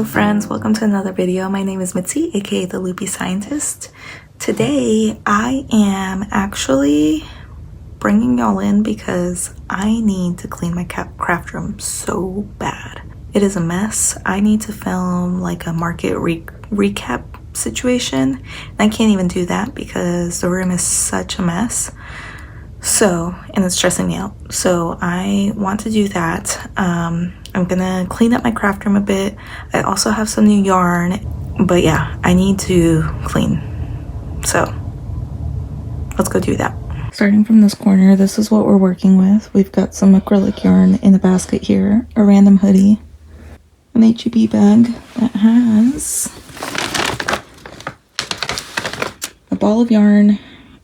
Hello friends, welcome to another video. My name is Mitzi, aka the Loopy Scientist. Today I am actually bringing y'all in because I need to clean my craft room so bad. It is a mess. I need to film like a market recap situation. And I can't even do that because the room is such a mess. And it's stressing me out. So I want to do that. I'm gonna clean up my craft room a bit. I also have some new yarn, but yeah, I need to clean. So let's go do that. Starting from this corner, this is what we're working with. We've got some acrylic yarn in the basket here, a random hoodie, an HEB bag that has a ball of yarn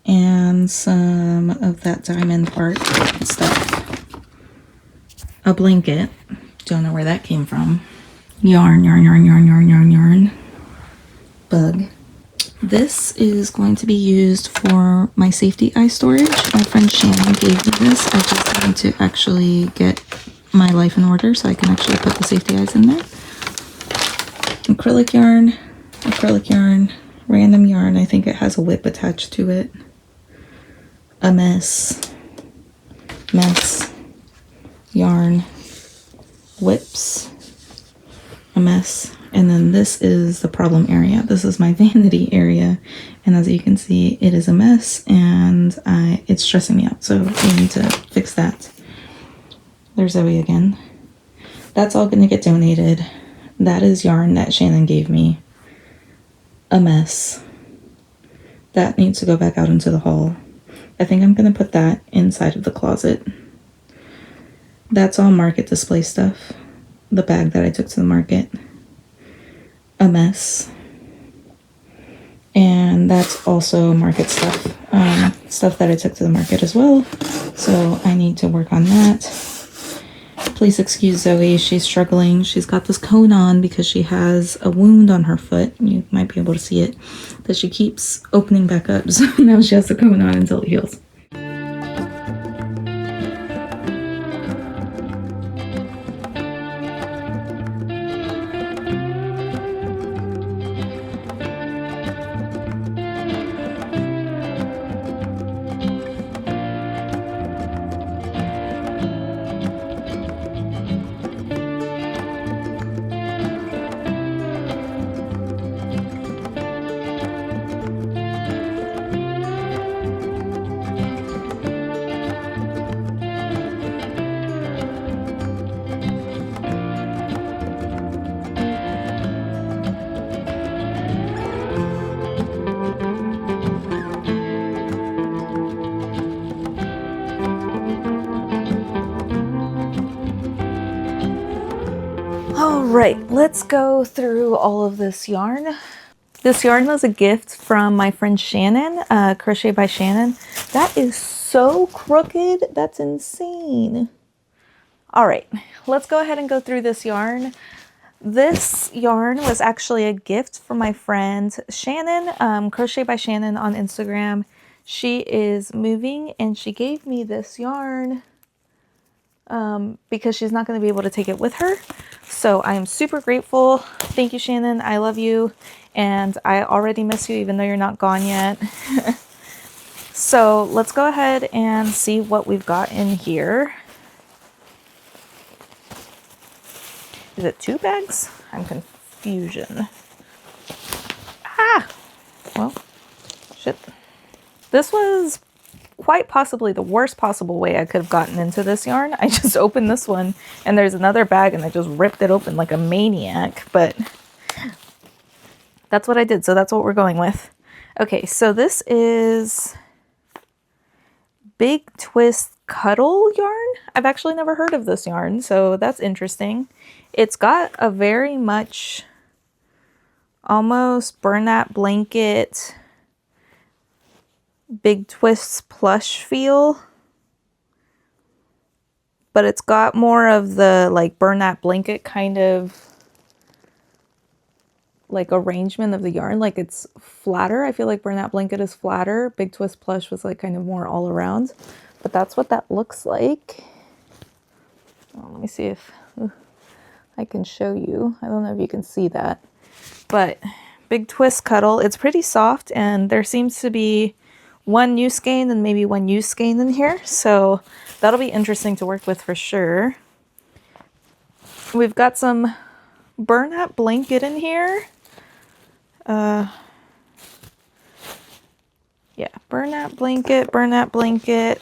and some of that diamond part stuff. A blanket. Don't know where that came from. Yarn. Bug. This is going to be used for my safety eye storage. My friend Shannen gave me this. I just need to actually get my life in order so I can actually put the safety eyes in there. Acrylic yarn, random yarn. I think it has a whip attached to it. A mess, yarn, whips, a mess, and then this is the problem area. This is my vanity area, and as you can see, it is a mess, and it's stressing me out, so we need to fix that. There's Zoe again. That's all gonna get donated. That is yarn that Shannen gave me. A mess. That needs to go back out into the hall. I think I'm going to put that inside of the closet. That's all market display stuff. The bag that I took to the market. A mess. And that's also market stuff. Stuff that I took to the market as well. So I need to work on that. Please excuse Zoe. She's struggling. She's got this cone on because she has a wound on her foot. You might be able to see it. That she keeps opening back up. So now she has the cone on until it heals. Alright, let's go through all of this yarn. This yarn was a gift from my friend Shannen, Crochet by Shannen. That is so crooked, that's insane. Alright, let's go ahead and go through this yarn. This yarn was actually a gift from my friend Shannen, Crochet by Shannen on Instagram. She is moving and she gave me this yarn because she's not going to be able to take it with her. So I am super grateful. Thank you, Shannen. I love you. And I already miss you even though you're not gone yet. So let's go ahead and see what we've got in here. Is it 2 bags? I'm confusion. Ah! Well, shit. This was quite possibly the worst possible way I could have gotten into this yarn. I just opened this one and there's another bag and I just ripped it open like a maniac, but that's what I did. So that's what we're going with. Okay, so this is Big Twist Cuddle yarn. I've actually never heard of this yarn, so that's interesting. It's got a very much almost Bernat blanket Big Twists plush feel, but it's got more of the like Bernat blanket kind of like arrangement of the yarn. Like it's flatter. I feel like Bernat blanket is flatter. Big Twist plush was like kind of more all around, but that's what that looks like. Oh, let me see if I can show you. I don't know if you can see that, but Big Twist Cuddle. It's pretty soft, and there seems to be one new skein and maybe one used skein in here, so that'll be interesting to work with for sure. We've got some burlap blanket in here. Yeah, burlap blanket, burlap blanket.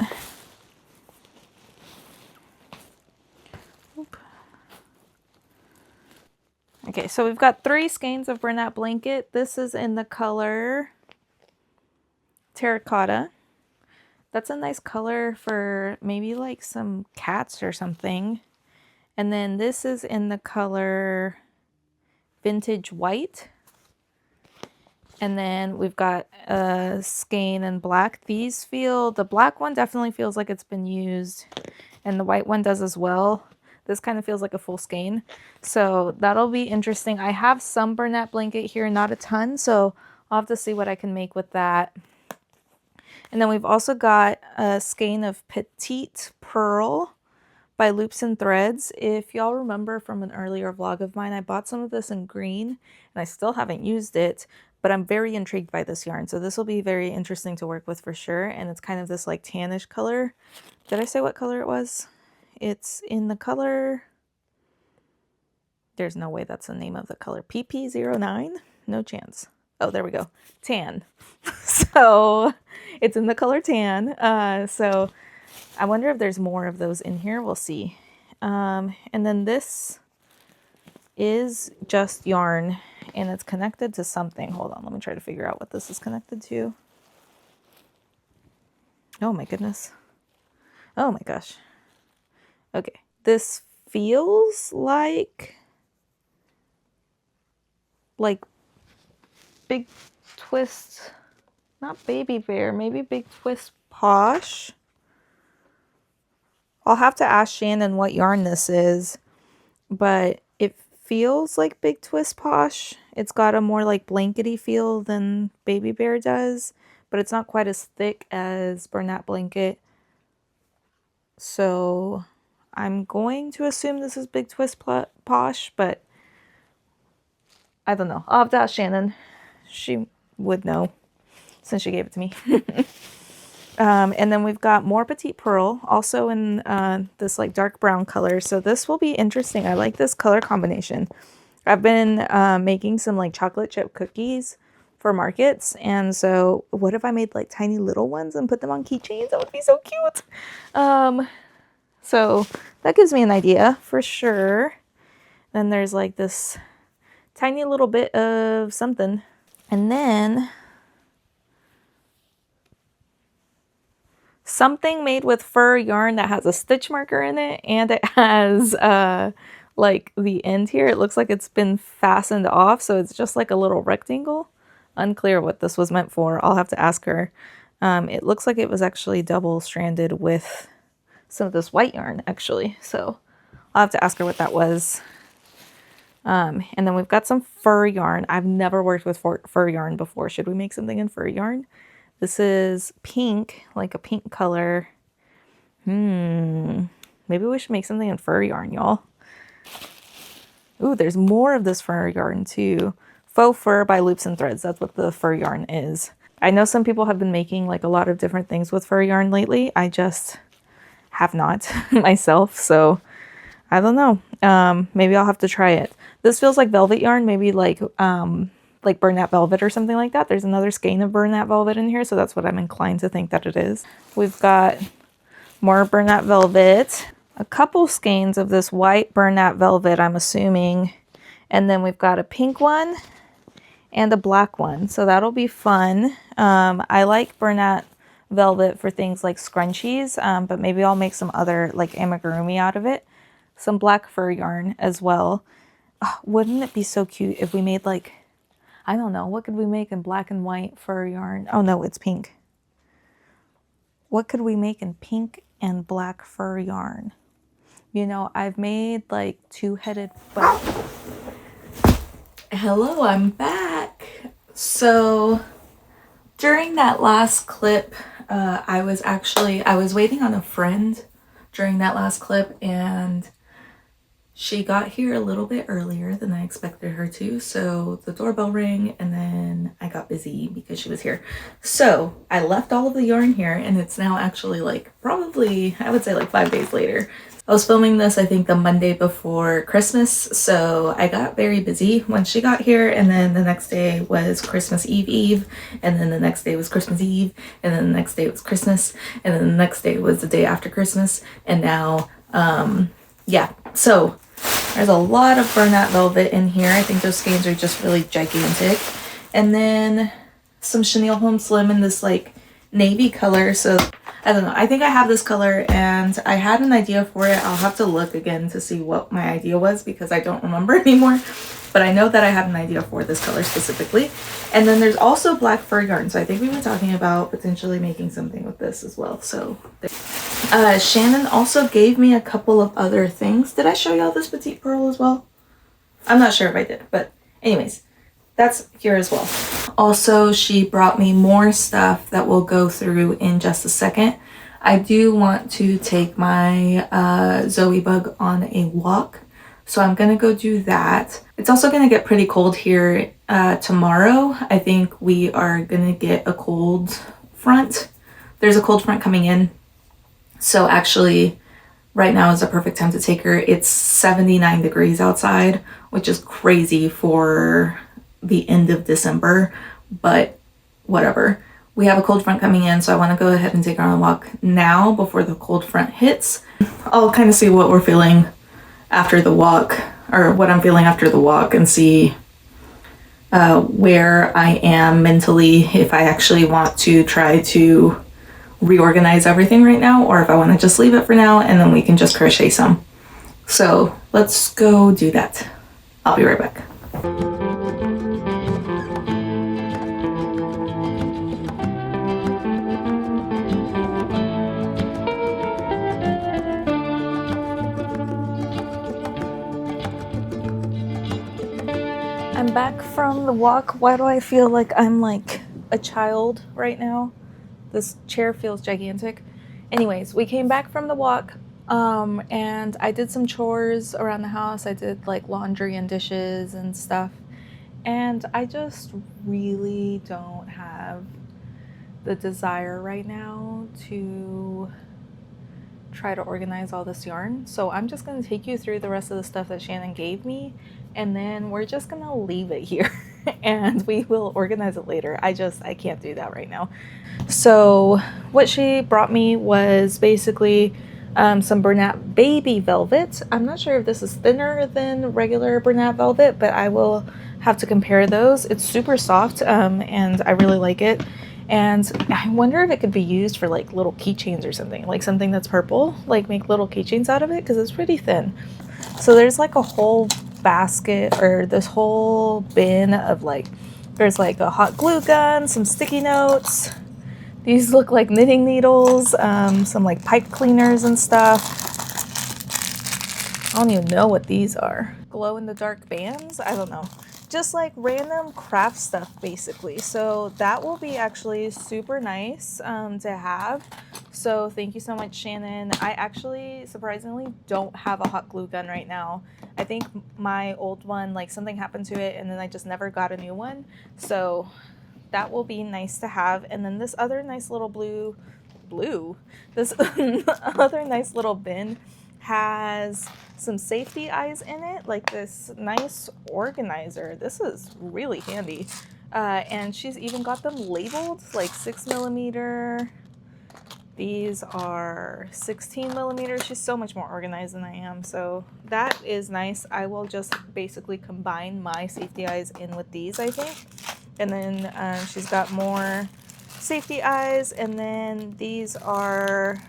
Okay, so we've got 3 skeins of burlap blanket. This is in the color Terracotta. That's a nice color for maybe like some cats or something. And then this is in the color Vintage White. And then we've got a skein in black. These feel, the black one definitely feels like it's been used, and the white one does as well. This kind of feels like a full skein, so that'll be interesting. I have some burlap blanket here, not a ton, so I'll have to see what I can make with that. And then we've also got a skein of Petite Pearl by Loops and Threads. If y'all remember from an earlier vlog of mine, I bought some of this in green, and I still haven't used it, but I'm very intrigued by this yarn, so this will be very interesting to work with for sure. And it's kind of this like tannish color. Did I say what color it was? It's in the color, there's no way that's the name of the color, PP09? No chance. Oh, there we go, tan. So it's in the color tan. So I wonder if there's more of those in here. We'll see. And then this is just yarn, and it's connected to something. Hold on, let me try to figure out what this is connected to. Oh my goodness. Oh my gosh. Okay, this feels like Big Twist, not Baby Bear, maybe Big Twist Posh. I'll have to ask Shannon what yarn this is, but it feels like Big Twist Posh. It's got a more like blankety feel than Baby Bear does, but it's not quite as thick as Burlap Blanket. So I'm going to assume this is Big Twist Posh, but I don't know. I'll have to ask Shannon. She would know since she gave it to me. And then we've got more Petite Pearl, also in this like dark brown color. So this will be interesting. I like this color combination. I've been making some like chocolate chip cookies for markets. And so what if I made like tiny little ones and put them on keychains? That would be so cute. So that gives me an idea for sure. Then there's like this tiny little bit of something. And then something made with fur yarn that has a stitch marker in it, and it has like the end here. It looks like it's been fastened off, so it's just like a little rectangle. Unclear what this was meant for. I'll have to ask her. It looks like it was actually double stranded with some of this white yarn actually, so I'll have to ask her what that was. And then we've got some fur yarn. I've never worked with fur yarn before. Should we make something in fur yarn? This is pink, like a pink color. Maybe we should make something in fur yarn, y'all. Ooh, there's more of this fur yarn too. Faux Fur by Loops and Threads. That's what the fur yarn is. I know some people have been making like a lot of different things with fur yarn lately. I just have not myself, so I don't know. Maybe I'll have to try it. This feels like velvet yarn, maybe like Bernat Velvet or something like that. There's another skein of Bernat Velvet in here, so that's what I'm inclined to think that it is. We've got more Bernat Velvet, a couple skeins of this white Bernat Velvet, I'm assuming, and then we've got a pink one and a black one, so that'll be fun. I like Bernat Velvet for things like scrunchies, but maybe I'll make some other like amigurumi out of it. Some black fur yarn as well. Oh, wouldn't it be so cute if we made like, I don't know, what could we make in black and white fur yarn? Oh no, it's pink. What could we make in pink and black fur yarn? You know, I've made like two-headed, but hello, I'm back. So during that last clip, I was waiting on a friend during that last clip, and She got here a little bit earlier than I expected her to, so the doorbell rang and then I got busy because she was here. So I left all of the yarn here and it's now actually like probably, I would say like 5 days later. I was filming this, I think, the Monday before Christmas, so I got very busy when she got here, and then the next day was Christmas Eve, and then the next day was Christmas Eve, and then the next day was Christmas, and then the next day was the day after Christmas, and now, yeah, so there's a lot of burlap velvet in here. I think those skeins are just really gigantic. And then some chenille home slim in this like navy color. So I don't know. I think I have this color and I had an idea for it. I'll have to look again to see what my idea was because I don't remember anymore. But I know that I had an idea for this color specifically. And then there's also black fur yarn. So I think we were talking about potentially making something with this as well. So Shannen also gave me a couple of other things. Did I show y'all this petite pearl as well? I'm not sure if I did, but anyways, that's here as well. Also, she brought me more stuff that we'll go through in just a second. I do want to take my Zoe bug on a walk, so I'm gonna go do that. It's also gonna get pretty cold here tomorrow. I think we are gonna get a cold front. There's a cold front coming in. So actually, right now is the perfect time to take her. It's 79 degrees outside, which is crazy for the end of December, but whatever. We have a cold front coming in, so I want to go ahead and take her on a walk now before the cold front hits. I'll kind of see what we're feeling after the walk, or what I'm feeling after the walk, and see where I am mentally, if I actually want to try to reorganize everything right now, or if I want to just leave it for now and then we can just crochet some. So let's go do that. I'll be right back. I'm back from the walk. Why do I feel like I'm like a child right now? This chair feels gigantic. Anyways, we came back from the walk and I did some chores around the house. I did like laundry and dishes and stuff. And I just really don't have the desire right now to try to organize all this yarn. So I'm just going to take you through the rest of the stuff that Shannen gave me, and then we're just going to leave it here and we will organize it later. I can't do that right now. So what she brought me was basically some Bernat baby velvet. I'm not sure if this is thinner than regular Bernat velvet, but I will have to compare those. It's super soft and I really like it. And I wonder if it could be used for like little keychains or something, like something that's purple, like make little keychains out of it, because it's pretty thin. So there's like a whole basket, or this whole bin of like, there's like a hot glue gun, some sticky notes. These look like knitting needles, some like pipe cleaners and stuff. I don't even know what these are. Glow in the dark bands? I don't know. Just like random craft stuff basically. So that will be actually super nice to have. So thank you so much, Shannen. I actually surprisingly don't have a hot glue gun right now. I think my old one, like something happened to it and then I just never got a new one. So that will be nice to have. And then this other nice little this other nice little bin has some safety eyes in it, like this nice organizer. This is really handy. And she's even got them labeled, like 6mm. These are 16mm. She's so much more organized than I am, so that is nice. I will just basically combine my safety eyes in with these, I think. And then she's got more safety eyes, and then these are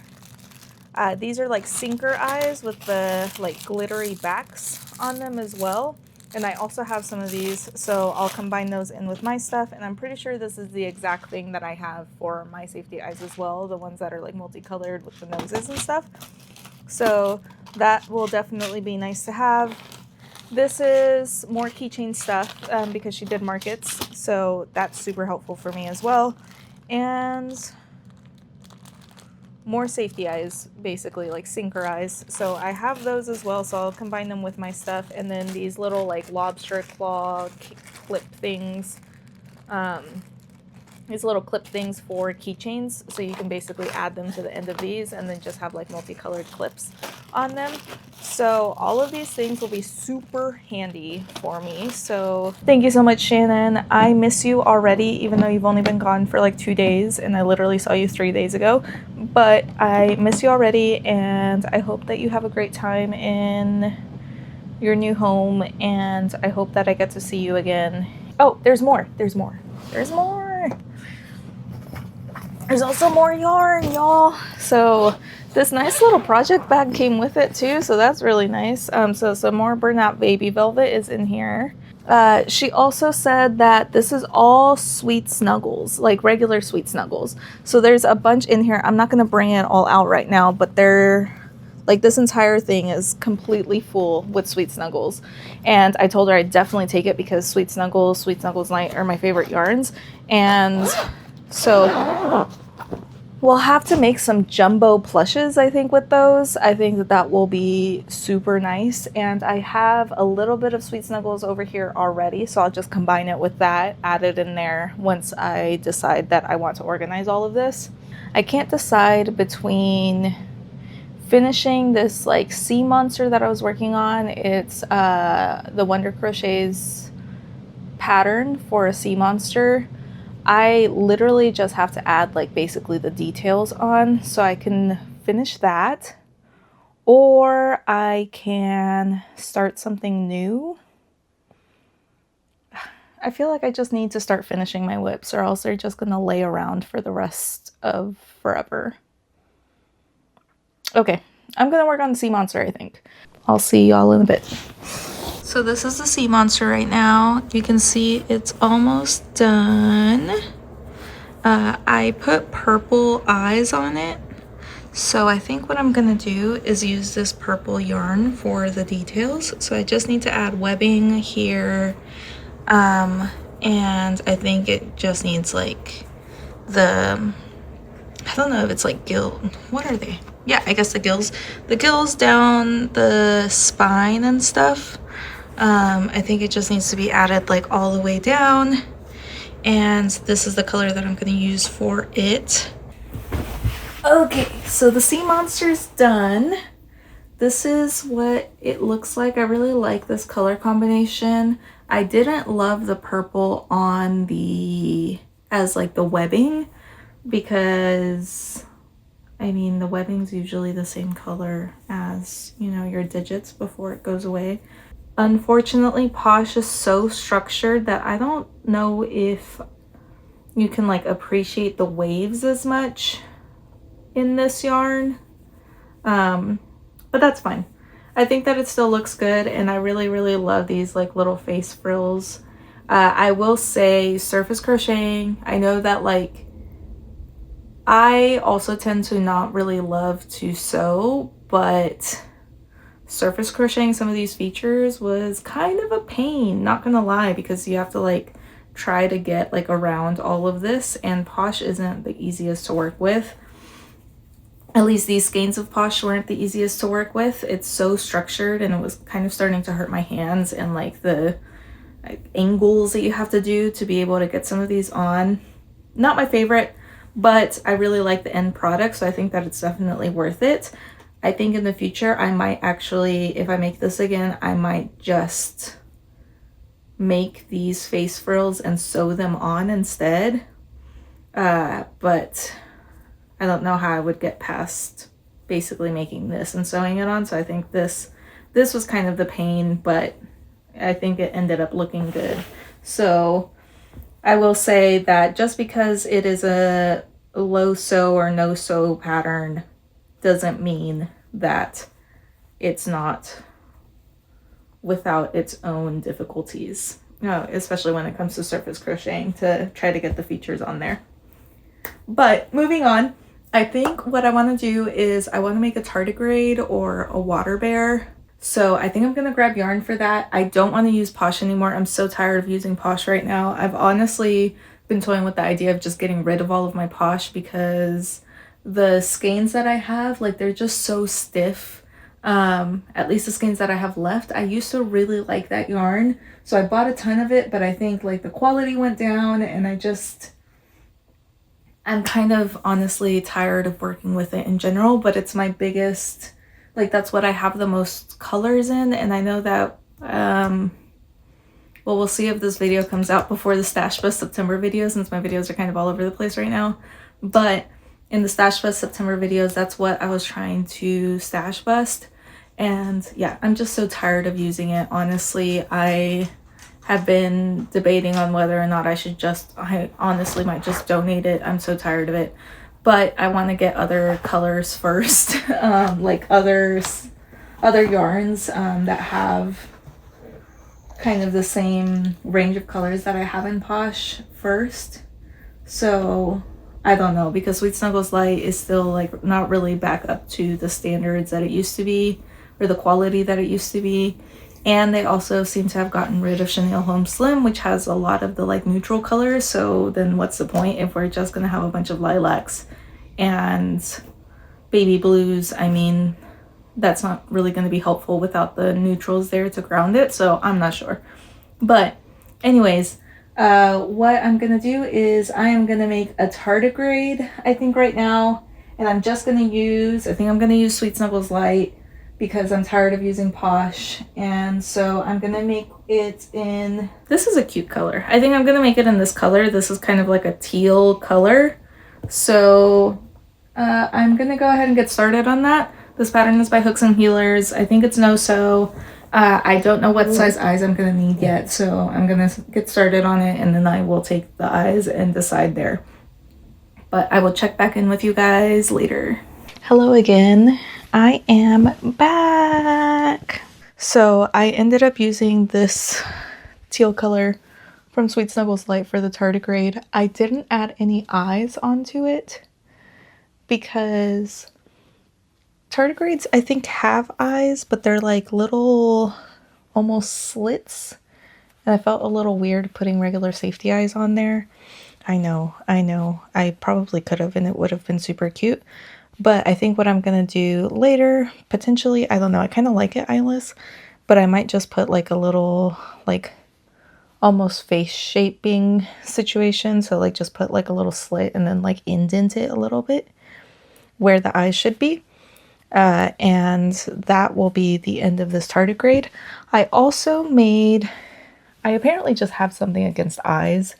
like sinker eyes with the like glittery backs on them as well. And I also have some of these, so I'll combine those in with my stuff. And I'm pretty sure this is the exact thing that I have for my safety eyes as well, the ones that are like multicolored with the noses and stuff. So that will definitely be nice to have. This is more keychain stuff because she did markets, so that's super helpful for me as well. And more safety eyes, basically, like sinker eyes. So I have those as well, so I'll combine them with my stuff. And then these little like lobster claw clip things, these little clip things for keychains, so you can basically add them to the end of these and then just have like multicolored clips on them. So all of these things will be super handy for me. So thank you so much, Shannon. I miss you already, even though you've only been gone for like 2 days and I literally saw you 3 days ago. But I miss you already, and I hope that you have a great time in your new home, and I hope that I get to see you again. Oh, there's more. There's more. There's more. There's also more yarn, y'all. So this nice little project bag came with it too, so that's really nice. So some more burnout baby velvet is in here. She also said that this is all sweet snuggles, like regular sweet snuggles. So there's a bunch in here. I'm not going to bring it all out right now, but they're like, this entire thing is completely full with sweet snuggles. And I told her I'd definitely take it because sweet snuggles night are my favorite yarns. And so we'll have to make some jumbo plushes, I think, with those. I think that that will be super nice. And I have a little bit of Sweet Snuggles over here already, so I'll just combine it with that, add it in there once I decide that I want to organize all of this. I can't decide between finishing this like sea monster that I was working on. It's the Wonder Crochet's pattern for a sea monster. I literally just have to add like basically the details on, so I can finish that, or I can start something new. I feel like I just need to start finishing my whips, or else they're just gonna lay around for the rest of forever. Okay, I'm gonna work on the sea monster, I think. I'll see y'all in a bit. So this is the sea monster right now. You can see it's almost done. I put purple eyes on it. So I think what I'm gonna do is use this purple yarn for the details. So I just need to add webbing here. And I think it just needs like I don't know if it's like what are they? Yeah, I guess the gills down the spine and stuff. I think it just needs to be added like all the way down, and this is the color that I'm going to use for it. Okay, so the sea monster's done. This is what it looks like. I really like this color combination. I didn't love the purple on as like the webbing, because I mean the webbing's usually the same color as, you know, your digits before it goes away. Unfortunately, Posh is so structured that I don't know if you can like appreciate the waves as much in this yarn. But that's fine. I think that it still looks good, and I really, really love these like little face frills. I will say surface crocheting, I know that like I also tend to not really love to sew, but surface crocheting some of these features was kind of a pain, not gonna lie, because you have to like try to get like around all of this, and Posh isn't the easiest to work with. At least these skeins of Posh weren't the easiest to work with. It's so structured, and it was kind of starting to hurt my hands, and like the angles that you have to do to be able to get some of these on. Not my favorite, but I really like the end product, so I think that it's definitely worth it. I think in the future I might actually, if I make this again, I might just make these face frills and sew them on instead. But I don't know how I would get past basically making this and sewing it on, so I think this was kind of the pain, but I think it ended up looking good. So I will say that just because it is a low sew or no sew pattern doesn't mean that it's not without its own difficulties, especially when it comes to surface crocheting to try to get the features on there. But moving on, I think what I want to do is I want to make a tardigrade or a water bear. So I think I'm going to grab yarn for that. I don't want to use Posh anymore. I'm so tired of using Posh right now. I've honestly been toying with the idea of just getting rid of all of my Posh, because the skeins that I have, like they're just so stiff. At least the skeins that I have left. I used to really like that yarn, so I bought a ton of it, but I think like the quality went down, and I'm kind of honestly tired of working with it in general, but it's my biggest, like that's what I have the most colors in. And I know that well, we'll see if this video comes out before the Stash Bust September video, since my videos are kind of all over the place right now. But in the Stash Bust September videos, that's what I was trying to stash bust. And yeah, I'm just so tired of using it. Honestly, I have been debating on whether or not I honestly might just donate it. I'm so tired of it. But I want to get other colors first, like other yarns that have kind of the same range of colors that I have in Posh first. So I don't know, because Sweet Snuggles Light is still like not really back up to the standards that it used to be, or the quality that it used to be. And they also seem to have gotten rid of Chenille Home Slim, which has a lot of the like neutral colors. So then what's the point if we're just gonna have a bunch of lilacs and baby blues? I mean, that's not really going to be helpful without the neutrals there to ground it, so I'm not sure. But anyways, what I'm going to do is I am going to make a tardigrade, I think right now, and I'm just going to use, I think I'm going to use Sweet Snuggles Light because I'm tired of using Posh. And so I'm going to make it in, this is a cute color. I think I'm going to make it in this color. This is kind of like a teal color. So I'm going to go ahead and get started on that. This pattern is by Hooks and Healers. I think it's no-sew. I don't know what size eyes I'm going to need yet, so I'm going to get started on it, and then I will take the eyes and decide there. But I will check back in with you guys later. Hello again. I am back. So I ended up using this teal color from Sweet Snuggles Light for the tardigrade. I didn't add any eyes onto it because tardigrades, I think, have eyes, but they're like little, almost slits. And I felt a little weird putting regular safety eyes on there. I know. I probably could have, and it would have been super cute. But I think what I'm going to do later, potentially, I don't know, I kind of like it eyeless, but I might just put like a little, like, almost face shaping situation. So like just put like a little slit and then like indent it a little bit where the eyes should be. And that will be the end of this tardigrade. I also made, I apparently just have something against eyes,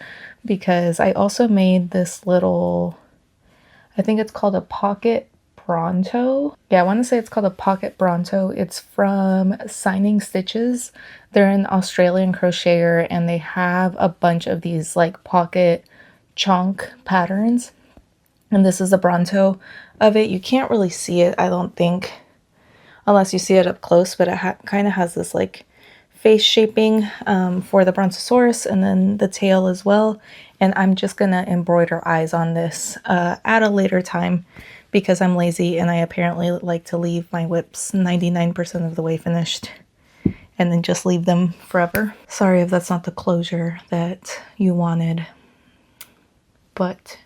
because I also made this little, I think it's called a pocket Bronto. Yeah, I want to say it's called a pocket Bronto. It's from Signing Stitches. They're an Australian crocheter, and they have a bunch of these like pocket chunk patterns. And this is a Bronto of it. You can't really see it, I don't think, unless you see it up close, but it kind of has this like face shaping for the Brontosaurus, and then the tail as well. And I'm just gonna embroider eyes on this at a later time, because I'm lazy and I apparently like to leave my whips 99% of the way finished and then just leave them forever. Sorry if that's not the closure that you wanted, but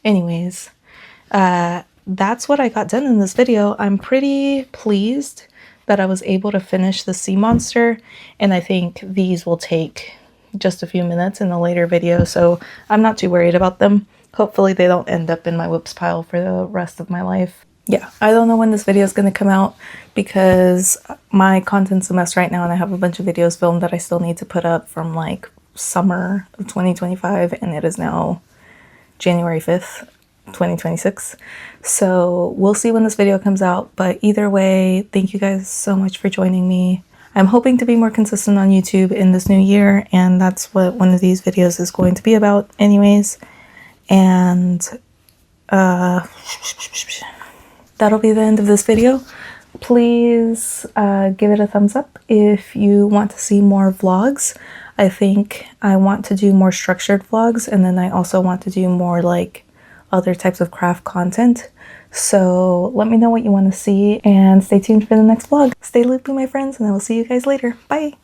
anyways, that's what I got done in this video. I'm pretty pleased that I was able to finish the sea monster, and I think these will take just a few minutes in a later video, so I'm not too worried about them. Hopefully they don't end up in my whips pile for the rest of my life. Yeah, I don't know when this video is going to come out, because my content's a mess right now, and I have a bunch of videos filmed that I still need to put up from like summer of 2025, and it is now January 5th. 2026. So we'll see when this video comes out, but either way, thank you guys so much for joining me. I'm hoping to be more consistent on YouTube in this new year, and that's what one of these videos is going to be about anyways. And that'll be the end of this video. Please give it a thumbs up if you want to see more vlogs. I think I want to do more structured vlogs, and then I also want to do more like other types of craft content. So let me know what you want to see, and stay tuned for the next vlog. Stay loopy, my friends, and I will see you guys later. Bye!